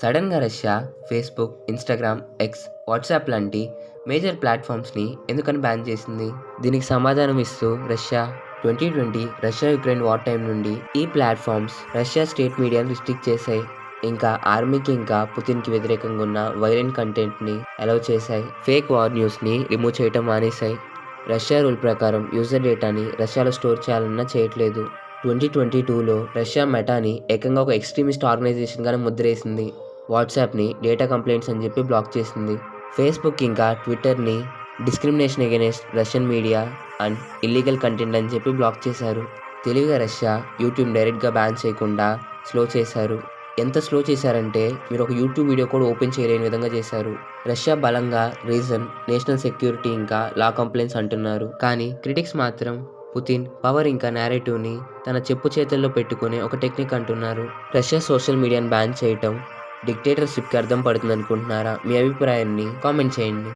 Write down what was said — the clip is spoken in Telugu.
సడన్‌గా Russia Facebook, Instagram, X, WhatsApp లాంటి మేజర్ ప్లాట్‌ఫామ్స్‌ని ఎందుకని బ్యాన్ చేసింది? దీనికి సమాధానం ఇస్తూ రష్యా 2020 రష్యా-యుక్రెయిన్ వార్ టైమ్ నుండి ఈ ప్లాట్‌ఫామ్స్ రష్యా స్టేట్ మీడియాను రిస్ట్రిక్ట్ చేశాయి. ఇంకా ఆర్మీకి ఇంకా పుతిన్‌కి వ్యతిరేకంగా ఉన్న వైలెంట్ కంటెంట్‌ని అలౌ చేశాయి. ఫేక్ వార్ న్యూస్‌ని రిమూవ్ చేయటం మానేశాయి. రష్యా రూల్ ప్రకారం యూజర్ డేటాని రష్యాలో స్టోర్ చేయాలన్నా చేయట్లేదు. 2022లో రష్యా మెటాని ఏకంగా ఒక ఎక్స్‌ట్రీమిస్ట్ ఆర్గనైజేషన్‌గానే ముద్రేసింది. వాట్సాప్‌ని డేటా కంప్లెయింట్స్ అని చెప్పి బ్లాక్ చేసింది. ఫేస్‌బుక్ ఇంకా ట్విట్టర్‌ని discrimination against Russian media and illegal content అని చెప్పి బ్లాక్ చేశారు. తెలివిగా రష్యా యూట్యూబ్ డైరెక్ట్‌గా బ్యాన్ చేయకుండా స్లో చేశారు. ఎంత స్లో చేశారంటే మీరు ఒక యూట్యూబ్ వీడియో కూడా ఓపెన్ చేయలేని విధంగా చేశారు. రష్యా బలంగా రీజన్ నేషనల్ సెక్యూరిటీ ఇంకా లా కంప్లెయింట్స్ అంటున్నారు. కానీ క్రిటిక్స్ మాత్రం పుతిన్ పవర్ ఇంకా నేరేటివ్‌ని తన చెప్పు చేతుల్లో పెట్టుకునే ఒక టెక్నిక్ అంటున్నారు. రష్యా సోషల్ మీడియాని బ్యాన్ చేయటం డిక్టేటర్‌షిప్‌కి అర్థం పడుతుందనుకుంటున్నారా? మీ అభిప్రాయాన్ని కామెంట్ చేయండి.